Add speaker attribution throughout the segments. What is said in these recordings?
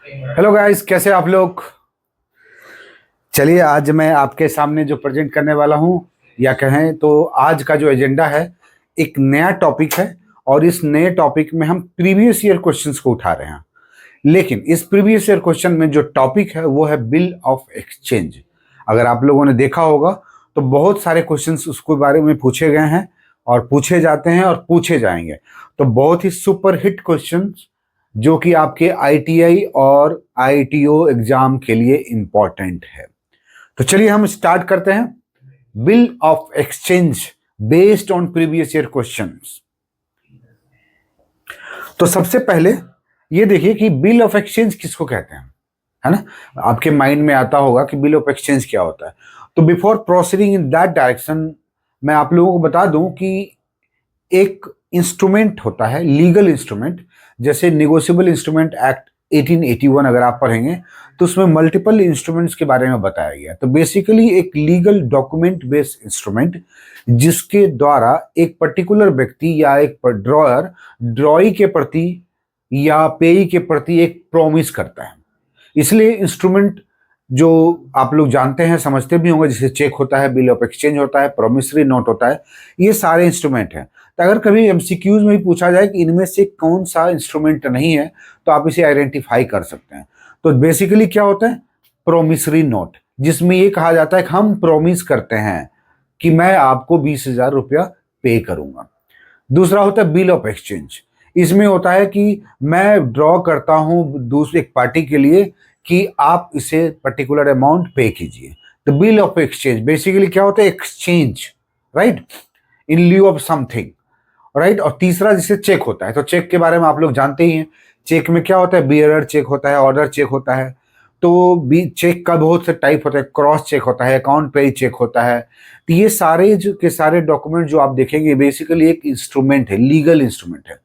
Speaker 1: Hello guys, कैसे आप लोग। चलिए, आज मैं आपके सामने जो प्रेजेंट करने वाला हूं, या कहें तो आज का जो एजेंडा है, एक नया टॉपिक है। और इस नए टॉपिक में हम प्रीवियस ईयर क्वेश्चंस को उठा रहे हैं। लेकिन इस प्रीवियस ईयर क्वेश्चन में जो टॉपिक है वो है बिल ऑफ एक्सचेंज। अगर आप लोगों ने देखा होगा तो बहुत सारे क्वेश्चंस उसके बारे में पूछे गए हैं और पूछे जाते हैं और पूछे जाएंगे। तो बहुत ही सुपर हिट क्वेश्चंस जो कि आपके आईटीआई और आईटीओ एग्जाम के लिए इंपॉर्टेंट है। तो चलिए हम स्टार्ट करते हैं। Bill of exchange based on previous year questions. तो सबसे पहले ये देखिए कि बिल ऑफ एक्सचेंज किसको कहते हैं, है ना। आपके माइंड में आता होगा कि बिल ऑफ एक्सचेंज क्या होता है। तो before proceeding in that direction, मैं आप लोगों को बता दूं कि एक इंस्ट्रूमेंट होता है, लीगल इंस्ट्रूमेंट, जैसे निगोशिएबल इंस्ट्रूमेंट एक्ट 1881 अगर आप पढ़ेंगे तो उसमें मल्टीपल इंस्ट्रूमेंट्स के बारे में बताया गया। तो बेसिकली एक लीगल डॉक्यूमेंट बेस्ड इंस्ट्रूमेंट जिसके द्वारा एक पर्टिकुलर व्यक्ति या एक ड्रॉयर ड्रॉई के प्रति या पेई के प्रति एक प्रॉमिस करता है। इसलिए इंस्ट्रूमेंट जो आप लोग जानते हैं, समझते भी होंगे, जैसे चेक होता है, बिल ऑफ एक्सचेंज होता है, प्रोमिसरी नोट होता है, ये सारे इंस्ट्रूमेंट हैं। तो अगर कभी एमसीक्यूज में भी पूछा जाए कि इनमें से कौन सा इंस्ट्रूमेंट नहीं है तो आप इसे आइडेंटिफाई कर सकते हैं। तो बेसिकली क्या होता है, प्रोमिसरी नोट, जिसमें ये कहा जाता है कि हम प्रॉमिस करते हैं कि मैं आपको 20,000 रुपया पे करूंगा। दूसरा होता है बिल ऑफ एक्सचेंज। इसमें होता है कि मैं ड्रॉ करता हूं दूसरी एक पार्टी के लिए कि आप इसे पर्टिकुलर अमाउंट पे कीजिए। The bill of exchange basically क्या होता है, exchange, right, in lieu of something, right. और तीसरा जिसे चेक होता है, तो चेक के बारे में आप लोग जानते ही हैं। चेक में क्या होता है, बियरर चेक होता है, ऑर्डर चेक होता है। तो बी चेक का बहुत से टाइप होता है, क्रॉस चेक होता है, अकाउंट पे चेक होता है। तो ये सारे जो के सारे डॉक्यूमेंट जो आप देखेंगे बेसिकली एक इंस्ट्रूमेंट है, लीगल इंस्ट्रूमेंट है।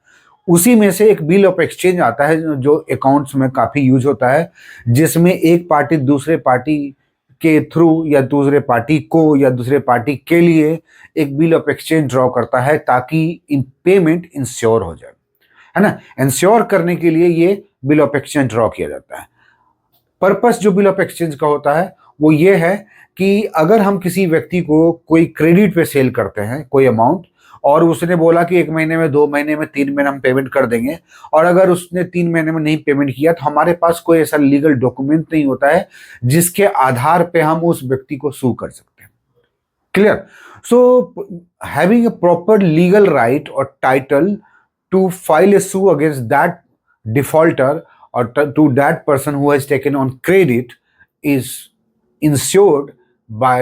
Speaker 1: उसी में से एक बिल ऑफ एक्सचेंज आता है जो अकाउंट्स में काफी यूज होता है, जिसमें एक पार्टी दूसरे पार्टी के थ्रू या दूसरे पार्टी को या दूसरे पार्टी के लिए एक बिल ऑफ एक्सचेंज ड्रॉ करता है ताकि इन पेमेंट इंश्योर हो जाए, है ना। इंश्योर करने के लिए ये बिल ऑफ एक्सचेंज ड्रॉ किया जाता है। पर्पस जो बिल ऑफ एक्सचेंज का होता है वो ये है कि अगर हम किसी व्यक्ति को कोई क्रेडिट पे सेल करते हैं कोई अमाउंट, और उसने बोला कि 1 महीने में, 2 महीने में, 3 महीने हम पेमेंट कर देंगे, और अगर उसने 3 महीने में नहीं पेमेंट किया तो हमारे पास कोई ऐसा लीगल डॉक्यूमेंट नहीं होता है जिसके आधार पे हम उस व्यक्ति को सू कर सकते हैं। Clear. So having a proper legal right और title to file a sue against that defaulter or to that person who has taken on credit is insured by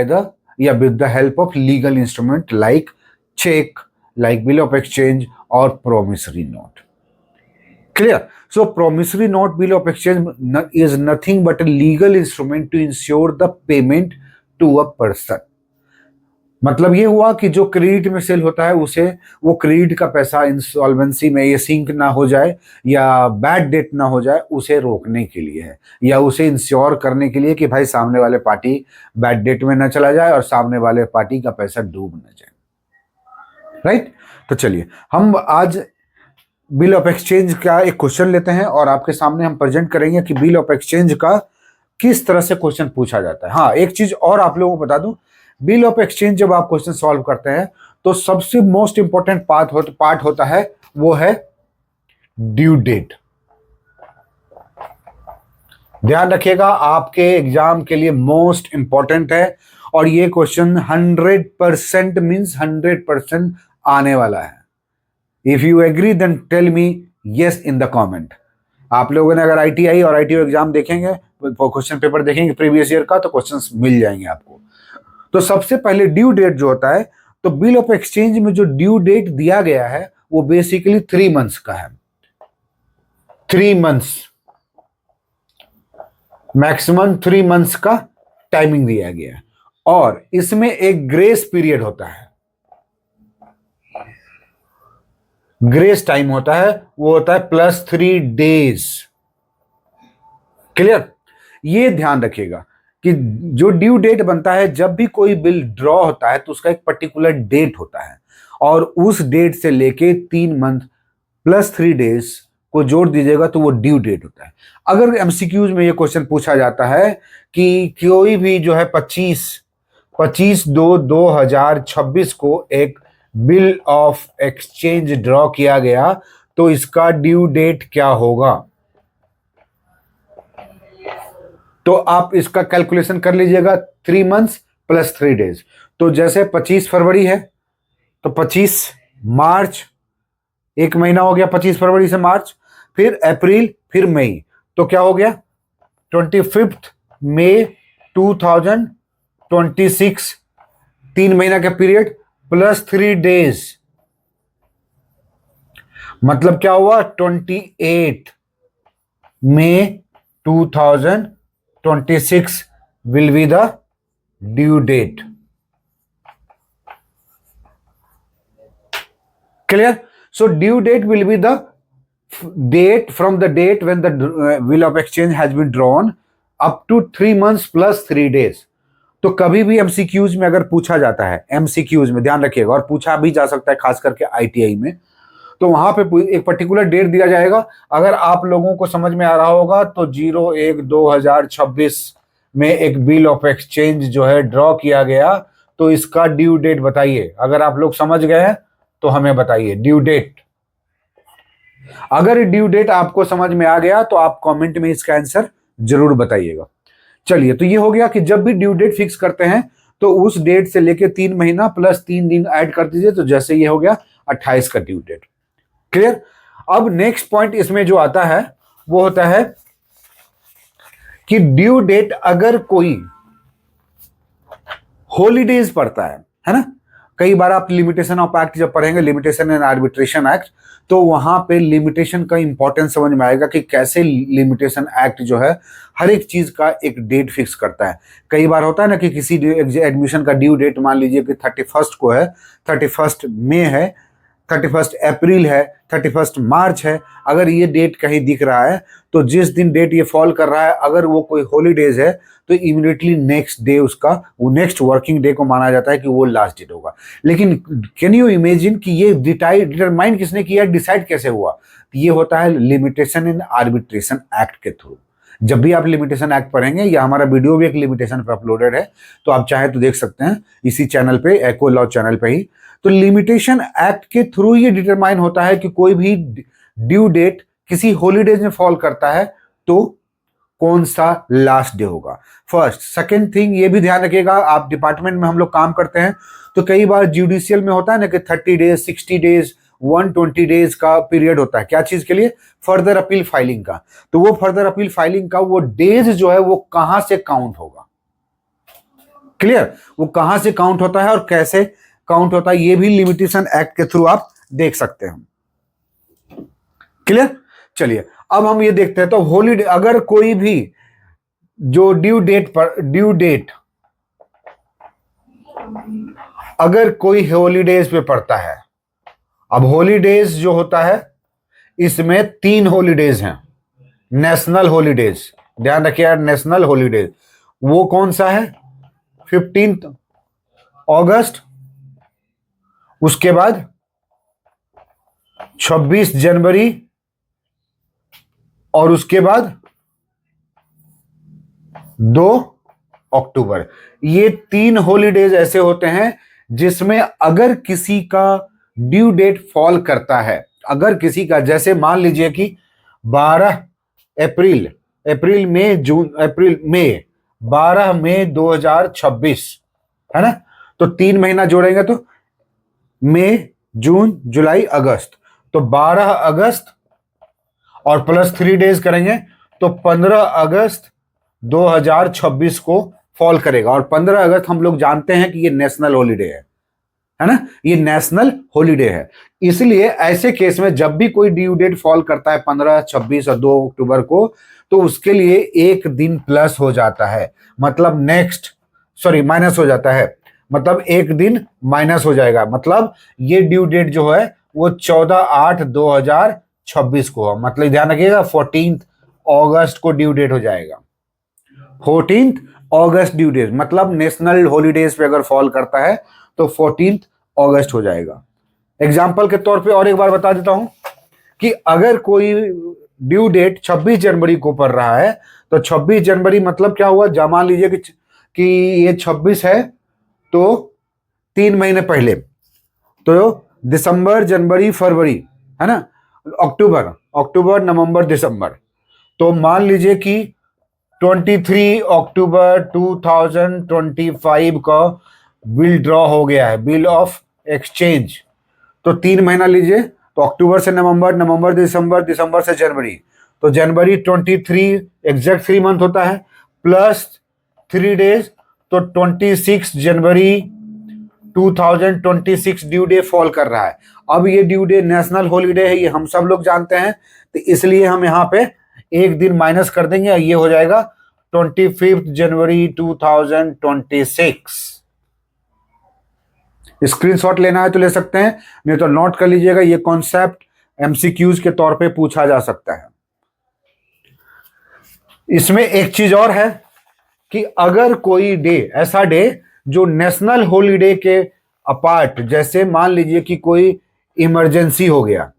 Speaker 1: with the help of legal instrument like check, like bill of exchange or promissory note. Clear. So promissory note, bill of exchange is nothing but a legal instrument to ensure the payment to a person. मतलब ये हुआ कि जो credit में cell होता है उसे, वो क्रेडिट का पैसा इंसॉल्वेंसी में ये सिंक ना हो जाए या बैड डेट ना हो जाए, उसे रोकने के लिए है, या उसे इंश्योर करने के लिए कि भाई सामने वाले पार्टी बैड डेट में ना चला जाए और सामने वाले पार्टी का पैसा डूब ना जाए, राइट। तो चलिए हम आज बिल ऑफ एक्सचेंज का एक क्वेश्चन लेते हैं और आपके सामने हम प्रेजेंट करेंगे कि बिल ऑफ एक्सचेंज का किस तरह से क्वेश्चन पूछा जाता है। हाँ, एक चीज और आप लोगों को बता दूं, बिल ऑफ एक्सचेंज जब आप क्वेश्चन सॉल्व करते हैं तो सबसे मोस्ट इंपॉर्टेंट पार्ट होता है वो है ड्यू डेट। ध्यान रखिएगा, आपके एग्जाम के लिए मोस्ट इंपॉर्टेंट है और ये क्वेश्चन 100% मींस 100% आने वाला है। If you agree then tell me yes in the comment. आप लोगों ने अगर आईटीआई और आईटीओ एग्जाम देखेंगे, क्वेश्चन पेपर देखेंगे प्रीवियस ईयर का, तो क्वेश्चंस मिल जाएंगे आपको। तो सबसे पहले ड्यू डेट जो होता है, तो बिल ऑफ एक्सचेंज में जो ड्यू डेट दिया गया है वो बेसिकली 3 मंथ्स का है। 3 मंथ्स, मैक्सिमम 3 मंथ्स का टाइमिंग दिया गया है, और इसमें एक ग्रेस पीरियड होता है। ग्रेस टाइम होता है, वो होता है +3 डेज। क्लियर। ये ध्यान रखिएगा कि जो ड्यू डेट बनता है, जब भी कोई बिल ड्रॉ होता है तो उसका एक पर्टिकुलर डेट होता है, और उस डेट से लेके 3 मंथ +3 डेज को जोड़ दीजिएगा तो वो ड्यू डेट होता है। अगर एमसीक्यूज में ये क्वेश्चन पूछा जाता है कि कोई भी जो है 25/2/2026 को एक बिल ऑफ एक्सचेंज ड्रॉ किया गया, तो इसका ड्यू डेट क्या होगा? तो आप इसका कैलकुलेशन कर लीजिएगा, 3 मंथ्स प्लस 3 डेज। तो जैसे 25 फरवरी है तो 25 मार्च, एक महीना हो गया 25 फरवरी से मार्च, फिर अप्रैल, फिर मई, तो क्या हो गया 25 मई 2026, 3 महीना का पीरियड प्लस 3 डेज, मतलब क्या हुआ 28 मई 2026 will be the due date. Clear? So due date will be the date from the date when the bill of exchange has been drawn up to 3 months plus 3 days. तो कभी भी MCQs में अगर पूछा जाता है, एमसीक्यूज में ध्यान रखिएगा, और पूछा भी जा सकता है खास करके आईटीआई में, तो वहां पे एक पर्टिकुलर डेट दिया जाएगा। अगर आप लोगों को समझ में आ रहा होगा तो 01/2026 में एक बिल ऑफ एक्सचेंज जो है ड्रॉ किया गया, तो इसका ड्यू डेट बताइए। अगर आप लोग समझ गए हैं तो हमें बताइए ड्यू डेट। अगर ड्यू डेट आपको समझ में आ गया तो आप कमेंट में इसका आंसर जरूर बताइएगा। चलिए, तो ये हो गया कि जब भी ड्यू डेट फिक्स करते हैं तो उस डेट से लेके 3 महीना प्लस 3 दिन ऐड कर दीजिए, तो जैसे ये हो गया 28 का ड्यू डेट। क्लियर? अब नेक्स्ट पॉइंट इसमें जो आता है वो होता है कि ड्यू डेट अगर कोई हॉलीडेज पड़ता है ना, कई बार आप लिमिटेशन ऑफ एक्ट जब पढ़ेंगे, लिमिटेशन एंड आर्बिट्रेशन एक्ट, तो वहां पे लिमिटेशन का इंपॉर्टेंस समझ में आएगा कि कैसे लिमिटेशन एक्ट जो है हर एक चीज का एक डेट फिक्स करता है। कई बार होता है ना कि किसी एडमिशन का ड्यू डेट मान लीजिए कि 31 को है, 31 मई है, 31 अप्रैल है, 31 मार्च है। अगर ये डेट कहीं दिख रहा है तो जिस दिन डेट ये फॉल कर रहा है, अगर वो कोई हॉलीडेज है तो इमीडिएटली नेक्स्ट डे उसका, वो नेक्स्ट वर्किंग डे को माना जाता है कि वो लास्ट डेट होगा। लेकिन कैन यू इमेजिन कि ये डिटरमाइन किसने किया, डिसाइड कैसे हुआ? ये होता है लिमिटेशन एंड आर्बिट्रेशन एक्ट के थ्रू। जब भी आप लिमिटेशन एक्ट पढ़ेंगे, या हमारा वीडियो भी एक लिमिटेशन पर अपलोडेड है, तो आप चाहे तो देख सकते हैं इसी चैनल पे, एको लॉ चैनल पे ही। तो लिमिटेशन एक्ट के थ्रू ये डिटरमाइन होता है कि कोई भी ड्यू डेट किसी हॉलीडेज में फॉल करता है तो कौन सा लास्ट डे होगा। फर्स्ट, सेकंड थिंग ये भी ध्यान रखिएगा, आप डिपार्टमेंट में हम लोग काम करते हैं तो कई बार जुडिशियल में होता है ना कि 30 डेज, 60 डेज, 120 डेज का पीरियड होता है। क्या चीज के लिए? फर्दर अपील फाइलिंग का। तो वो फर्दर अपील फाइलिंग का वो डेज जो है वो कहां से काउंट होगा? क्लियर? वो कहां से काउंट होता है और कैसे काउंट होता है, ये भी लिमिटेशन एक्ट के थ्रू आप देख सकते हैं। क्लियर? चलिए, अब हम ये देखते हैं। तो हॉलीडे, अगर कोई भी जो ड्यू डेट अगर कोई हॉलीडेज पे पड़ता है, अब हॉलीडेज जो होता है इसमें 3 हॉलीडेज हैं, नेशनल हॉलीडेज। ध्यान रखिए, नेशनल हॉलीडेज वो कौन सा है? 15 अगस्त, उसके बाद 26 जनवरी, और उसके बाद 2 अक्टूबर। ये 3 हॉलीडेज ऐसे होते हैं जिसमें अगर किसी का ड्यू डेट फॉल करता है, अगर किसी का, जैसे मान लीजिए कि 12 अप्रैल मई 12 मई 2026 है ना, तो 3 महीना जोड़ेंगे तो मई, जून, जुलाई, अगस्त, तो 12 अगस्त और प्लस 3 डेज करेंगे तो 15 अगस्त 2026 को फॉल करेगा। और 15 अगस्त हम लोग जानते हैं कि ये नेशनल हॉलीडे है ना, ये नेशनल हॉलीडे है। इसलिए ऐसे केस में जब भी कोई ड्यू डेट फॉल करता है 15, 26 और 2 अक्टूबर को, तो उसके लिए एक दिन प्लस हो जाता है, मतलब माइनस हो जाता है, मतलब एक दिन माइनस हो जाएगा। मतलब ये ड्यू डेट जो है वो 14/8/2026 को हो, मतलब ध्यान रखिएगा 14 अगस्त को ड्यू डेट हो जाएगा। 14 अगस्त ड्यू डेट, मतलब नेशनल हॉलीडेज पे अगर फॉल करता है तो 14 अगस्त हो जाएगा। एग्जाम्पल के तौर पे और एक बार बता देता हूं कि अगर कोई ड्यू डेट 26 जनवरी को पड़ रहा है तो 26 जनवरी मतलब क्या हुआ, मान लीजिए कि ये 26 है तो 3 महीने पहले, तो दिसंबर जनवरी फरवरी है ना, अक्टूबर नवंबर दिसंबर, तो मान लीजिए कि 23 अक्टूबर 2025 का बिल ड्रॉ हो गया है, बिल ऑफ एक्सचेंज। तो 3 महीना लीजिए, तो अक्टूबर से नवंबर, नवंबर दिसंबर, दिसंबर से जनवरी, तो जनवरी 23 एग्जैक्ट 3 मंथ होता है, प्लस 3 डेज, तो 26 जनवरी 2026 ड्यू डे फॉल कर रहा है। अब ये ड्यू डे नेशनल हॉलीडे है, ये हम सब लोग जानते हैं, तो इसलिए हम यहाँ पे एक दिन माइनस कर देंगे, ये हो जाएगा 25 जनवरी 2026। स्क्रीनशॉट लेना है तो ले सकते हैं, नहीं तो नोट कर लीजिएगा, ये कॉन्सेप्ट एमसीक्यूज के तौर पे पूछा जा सकता है। इसमें एक चीज और है कि अगर कोई डे, ऐसा डे जो नेशनल हॉलीडे के अपार्ट, जैसे मान लीजिए कि कोई इमरजेंसी हो गया,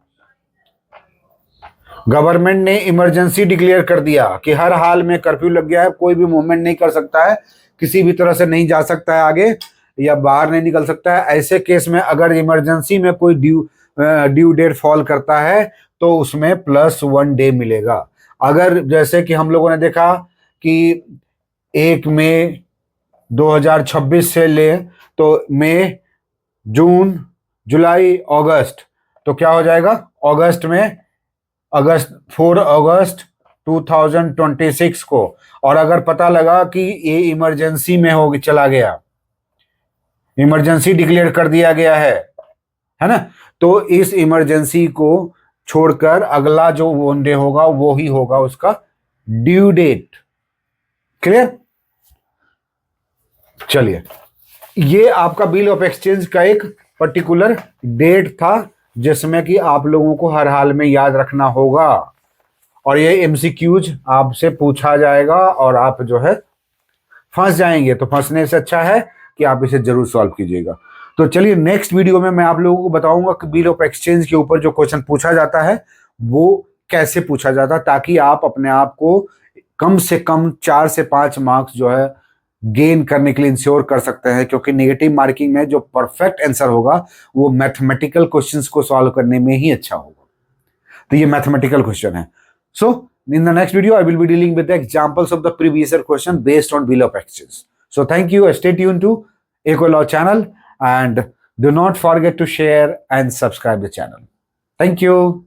Speaker 1: गवर्नमेंट ने इमरजेंसी डिक्लेयर कर दिया कि हर हाल में कर्फ्यू लग गया है, कोई भी मूवमेंट नहीं कर सकता है, किसी भी तरह से नहीं जा सकता है आगे या बाहर नहीं निकल सकता है, ऐसे केस में अगर इमरजेंसी में कोई ड्यू डेट फॉल करता है तो उसमें +1 डे मिलेगा। अगर जैसे कि हम लोगों ने देखा कि 1 मई 2026 से ले तो मई, जून, जुलाई, अगस्त, तो क्या हो जाएगा अगस्त में, 4 अगस्त 2026 को, और अगर पता लगा कि ये इमरजेंसी में हो चला गया, इमरजेंसी डिक्लेयर कर दिया गया है ना, तो इस इमरजेंसी को छोड़कर अगला जो वन डे होगा वो ही होगा उसका ड्यू डेट। क्लियर? चलिए, ये आपका बिल ऑफ एक्सचेंज का एक पर्टिकुलर डेट था जिसमें कि आप लोगों को हर हाल में याद रखना होगा, और ये एमसीक्यूज आपसे पूछा जाएगा और आप जो है फंस जाएंगे, तो फंसने से अच्छा है कि आप इसे जरूर सॉल्व कीजिएगा। तो चलिए, नेक्स्ट वीडियो में मैं आप लोगों को बताऊंगा कि बिल ऑफ एक्सचेंज के ऊपर जो क्वेश्चन पूछा जाता है वो कैसे पूछा जाता है, ताकि आप अपने आप को कम से कम 4 से 5 मार्क्स जो है गेन करने के लिए इंश्योर कर सकते हैं, क्योंकि नेगेटिव मार्किंग में जो परफेक्ट आंसर होगा वो मैथमेटिकल क्वेश्चंस को सॉल्व करने में ही अच्छा होगा। तो ये मैथमेटिकल क्वेश्चन है। सो in the next video I will be dealing with the examples of the previous year question based on bill of exchange. So thank you, stay tuned to Equalaw channel and do not forget to share and subscribe the channel. Thank you.